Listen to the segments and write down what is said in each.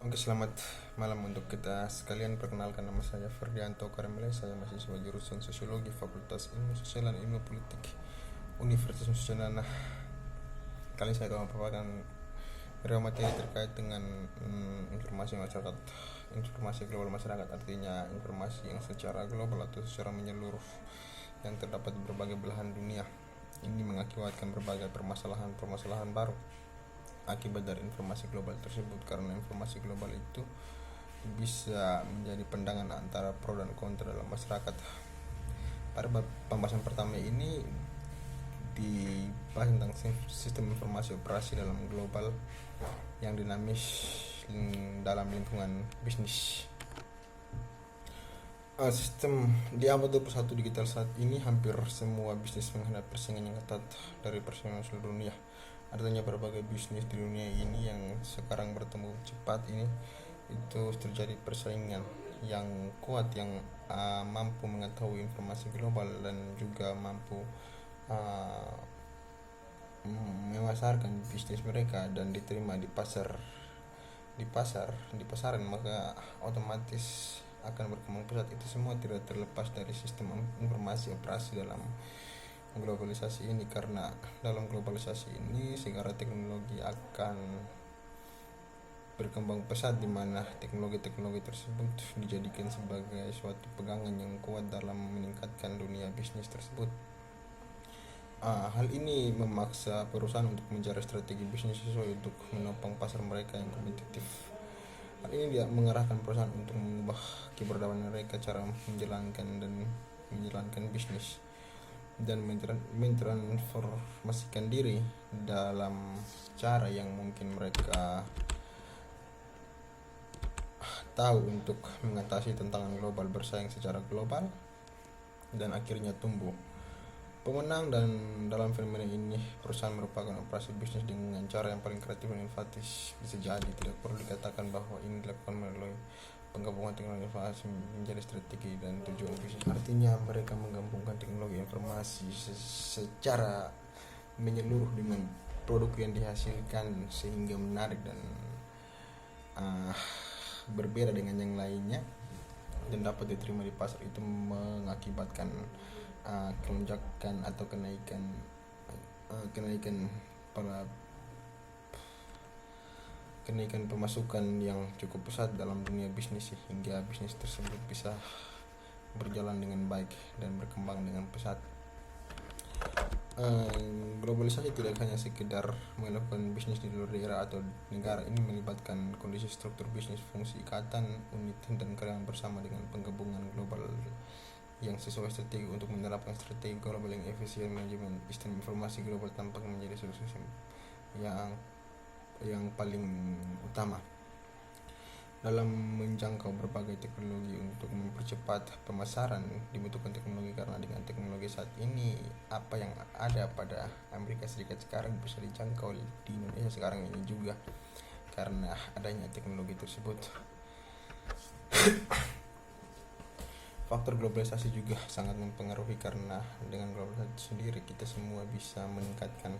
Oke, selamat malam untuk kita sekalian. Perkenalkan, nama saya Ferdianto Karimele. Saya mahasiswa jurusan Sosiologi Fakultas Ilmu Sosial dan Ilmu Politik Universitas Nusa Cendana. Kali saya akan membawakan beberapa materi terkait dengan informasi masyarakat, informasi global masyarakat, artinya informasi yang secara global atau secara menyeluruh yang terdapat di berbagai belahan dunia. Ini mengakibatkan berbagai permasalahan baru akibat dari informasi global tersebut, karena informasi global itu bisa menjadi pandangan antara pro dan kontra dalam masyarakat. Pada pembahasan pertama ini dibahas tentang sistem informasi operasi dalam global yang dinamis dalam lingkungan bisnis. Sistem di abad 21 digital saat ini, hampir semua bisnis menghadapi persaingan yang ketat dari persaingan seluruh dunia. Artinya berbagai bisnis di dunia ini yang sekarang bertumbuh cepat ini itu terjadi persaingan yang kuat, yang mampu mengetahui informasi global dan juga mampu uh, memasarkan bisnis mereka dan diterima di pasaran, maka otomatis akan berkembang pesat. Itu semua tidak terlepas dari sistem informasi operasi dalam globalisasi ini, karena dalam globalisasi ini segala teknologi akan berkembang pesat, di mana teknologi-teknologi tersebut dijadikan sebagai suatu pegangan yang kuat dalam meningkatkan dunia bisnis tersebut. Hal ini memaksa perusahaan untuk mencari strategi bisnis sesuai untuk menopang pasar mereka yang kompetitif. Hal ini dia mengarahkan perusahaan untuk mengubah keberadaan mereka, cara menjalankan bisnis, dan mentransformasikan diri dalam cara yang mungkin mereka tahu untuk mengatasi tantangan global, bersaing secara global, dan akhirnya tumbuh pemenang. Dan dalam fenomena ini, perusahaan merupakan operasi bisnis dengan cara yang paling kreatif dan inovatif. Bisa jadi tidak perlu dikatakan bahwa ini dilakukan melalui penggabungan teknologi informasi menjadi strategi dan tujuan bisnis. Artinya mereka menggabungkan teknologi informasi secara menyeluruh dengan produk yang dihasilkan sehingga menarik dan berbeda dengan yang lainnya dan dapat diterima di pasar. Itu mengakibatkan kelonjakan atau kenaikan pemasukan yang cukup pesat dalam dunia bisnis, sehingga bisnis tersebut bisa berjalan dengan baik dan berkembang dengan pesat. Globalisasi tidak hanya sekedar melakukan bisnis di luar daerah atau negara. Ini melibatkan kondisi struktur bisnis, fungsi ikatan unit, dan karyawan bersama dengan penggabungan global yang sesuai strategi. Untuk menerapkan strategi global yang efisien, manajemen sistem informasi global tampak menjadi solusi yang paling utama dalam menjangkau berbagai teknologi. Untuk mempercepat pemasaran dibutuhkan teknologi, karena dengan teknologi saat ini, apa yang ada pada Amerika Serikat sekarang bisa dijangkau di Indonesia sekarang ini juga, karena adanya teknologi tersebut. Faktor globalisasi juga sangat mempengaruhi, karena dengan globalisasi sendiri kita semua bisa meningkatkan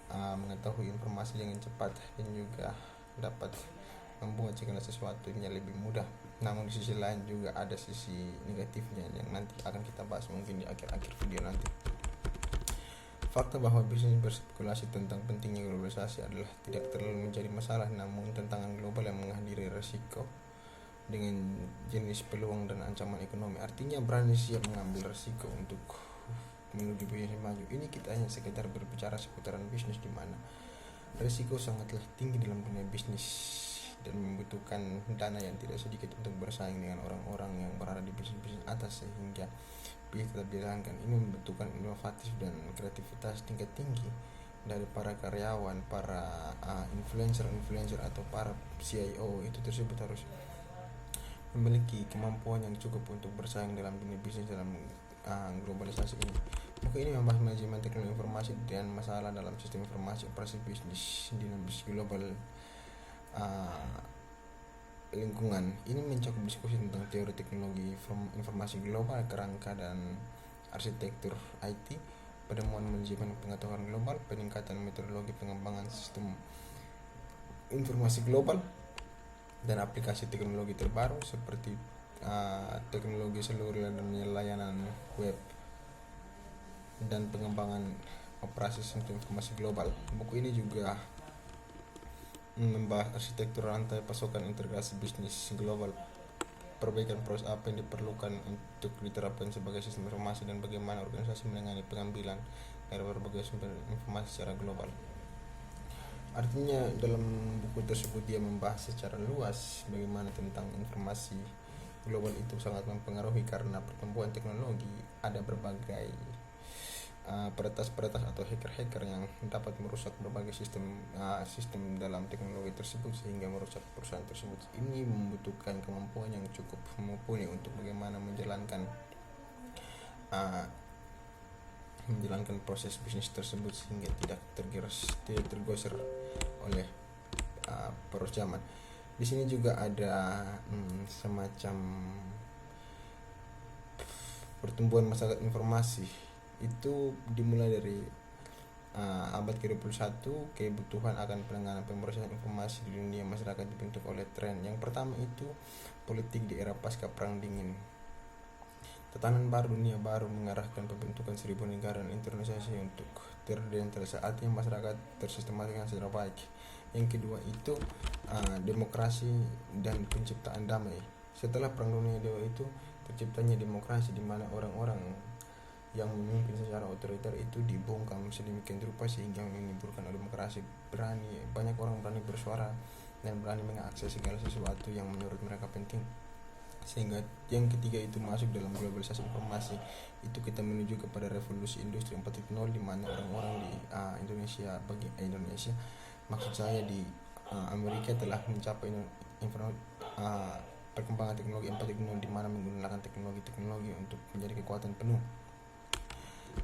mengetahui informasi dengan cepat, dan juga dapat membuat segala sesuatunya lebih mudah. Namun di sisi lain juga ada sisi negatifnya yang nanti akan kita bahas mungkin di akhir-akhir video nanti. Fakta bahwa bisnis berspekulasi tentang pentingnya globalisasi adalah tidak terlalu menjadi masalah, namun tantangan global yang menghadiri resiko dengan jenis peluang dan ancaman ekonomi. Artinya berani siap mengambil resiko untuk menuju bisnis maju. Ini kita hanya sekedar berbicara seputaran bisnis, di mana risiko sangatlah tinggi dalam dunia bisnis dan membutuhkan dana yang tidak sedikit untuk bersaing dengan orang-orang yang berada di bisnis atas, sehingga bisa tetap dijalankan. Ini membutuhkan inovatif dan kreativitas tingkat tinggi dari para karyawan, para influencer atau para CIO itu tersebut harus memiliki kemampuan yang cukup untuk bersaing dalam dunia bisnis dalam globalisasi ini. Buku ini membahas manajemen teknologi informasi dan masalah dalam sistem informasi operasi bisnis dinamis global lingkungan. Ini mencakup diskusi tentang teori teknologi informasi global, kerangka dan arsitektur IT, penemuan manajemen pengetahuan global, peningkatan metodologi pengembangan sistem informasi global, dan aplikasi teknologi terbaru seperti teknologi seluruh dan layanan web dan pengembangan operasi sistem informasi global. Buku ini juga membahas arsitektur rantai pasokan, integrasi bisnis global, perbaikan proses apa yang diperlukan untuk diterapkan sebagai sistem informasi, dan bagaimana organisasi menangani pengambilan dari berbagai sumber informasi secara global. Artinya dalam buku tersebut dia membahas secara luas bagaimana tentang informasi global itu sangat mempengaruhi karena pertumbuhan teknologi. Ada berbagai peretas-peretas atau hacker-hacker yang dapat merusak berbagai sistem dalam teknologi tersebut sehingga merusak perusahaan tersebut. Ini membutuhkan kemampuan yang cukup mumpuni untuk bagaimana menjalankan proses bisnis tersebut sehingga tidak tergosir oleh poros zaman. Di sini juga ada semacam pertumbuhan masyarakat informasi. Itu dimulai dari abad ke-21. Kebutuhan akan penanganan pemrosesan informasi di dunia masyarakat dibentuk oleh tren. Yang pertama itu politik di era pasca perang dingin. Tatanan baru dunia baru mengarahkan pembentukan 1000 negara dan internalisasi untuk terdesentralisasi masyarakat tersistematiskan secara baik. Yang kedua itu demokrasi dan penciptaan damai. Setelah perang dunia II itu terciptanya demokrasi di mana orang-orang yang memimpin secara otoriter itu dibungkam sedemikian rupa sehingga menimbulkan demokrasi. Banyak orang berani bersuara dan berani mengakses segala sesuatu yang menurut mereka penting. Sehingga yang ketiga itu masuk dalam globalisasi informasi. Itu kita menuju kepada revolusi industri 4.0 di mana orang-orang di Indonesia maksud saya di Amerika telah mencapai perkembangan teknologi 4.0 di mana menggunakan teknologi untuk menjadi kekuatan penuh.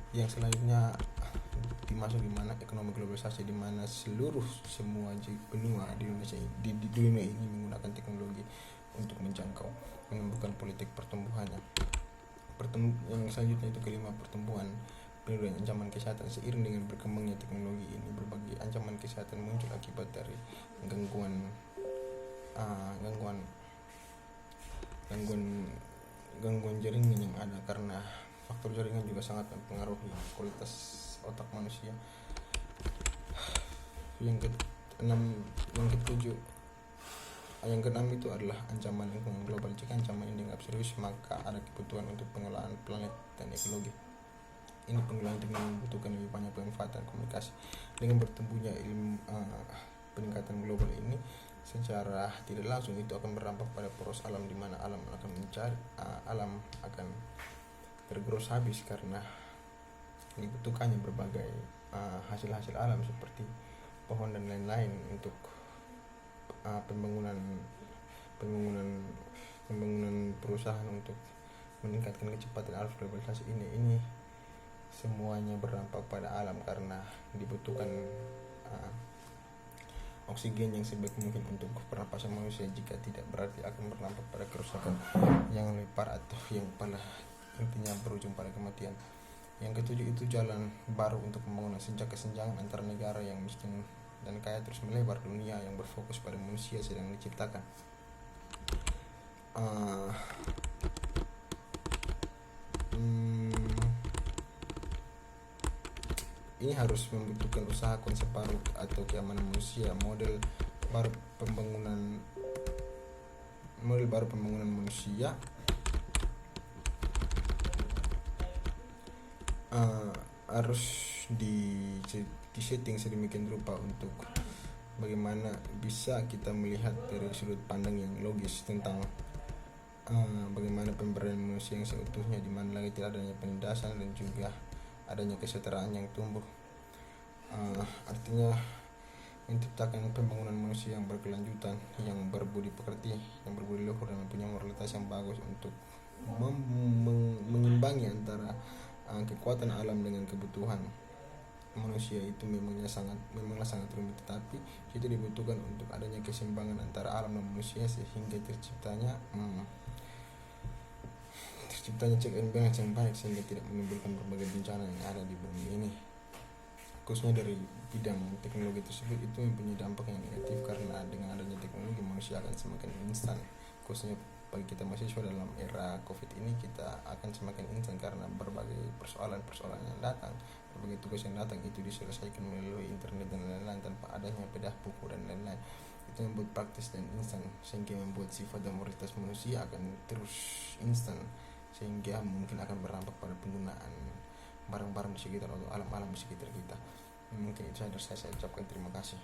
Yang selanjutnya dimasuk di mana ekonomi globalisasi, di mana semua benua di Indonesia di dunia ini menggunakan teknologi untuk menjangkau menumbuhkan politik pertumbuhannya. Yang selanjutnya itu kelima, pertumbuhan penurunan ancaman kesehatan. Seiring dengan berkembangnya teknologi ini, berbagai ancaman kesehatan muncul akibat dari gangguan jaringan yang ada, karena faktor jaringan juga sangat mempengaruhi kualitas otak manusia. Yang keenam itu adalah ancaman lingkungan global. Jika ancaman ini dianggap serius, maka ada kebutuhan untuk pengelolaan planet dan ekologi. Ini pengelolaan teknologi membutuhkan lebih banyak pemanfaatan komunikasi. Dengan bertumbuhnya peningkatan global ini, secara tidak langsung itu akan berdampak pada poros alam, di mana alam akan tergerus habis karena dibutuhkannya berbagai hasil-hasil alam seperti pohon dan lain-lain untuk pembangunan perusahaan untuk meningkatkan kecepatan arus globalisasi ini semuanya berdampak pada alam karena dibutuhkan oksigen yang sebaik mungkin untuk pernapasan manusia. Jika tidak, berarti akan berdampak pada kerusakan yang lebih parah atau yang pada intinya berujung pada kematian. Yang ketujuh itu jalan baru untuk pembangunan. Sejak kesenjangan antara negara yang miskin dan kaya terus melebar, dunia yang berfokus pada manusia sedang diciptakan. Ini harus membutuhkan usaha konsep baru atau keamanan manusia, model baru pembangunan manusia harus disetting sedemikian rupa untuk bagaimana bisa kita melihat dari sudut pandang yang logis tentang bagaimana pemberdayaan manusia yang seutuhnya, di mana lagi tidak adanya penindasan dan juga adanya kesetaraan yang tumbuh. Artinya menciptakan pembangunan manusia yang berkelanjutan, yang berbudi pekerti, yang berbudi luhur dan mempunyai moralitas yang bagus untuk mengimbangi antara kekuatan alam dengan kebutuhan manusia. Itu memanglah sangat rumit, tetapi itu dibutuhkan untuk adanya keseimbangan antara alam dan manusia sehingga terciptanya check and balance yang baik sehingga tidak menimbulkan berbagai bencana yang ada di bumi ini, khususnya dari bidang teknologi tersebut itu mempunyai dampak yang negatif, karena dengan adanya teknologi manusia akan semakin instan, khususnya bagi kita mahasiswa dalam era COVID ini kita akan semakin instan karena berbagai persoalan-persoalan yang datang, berbagai tugas yang datang itu diselesaikan melalui internet dan lain-lain tanpa adanya bedah buku dan lain-lain. Itu membuat praktis dan instan, sehingga membuat sifat dan moralitas manusia akan terus instan, sehingga mungkin akan berdampak pada penggunaan barang-barang di sekitar atau alam-alam di sekitar kita. Mungkin itu saja, saya ucapkan terima kasih.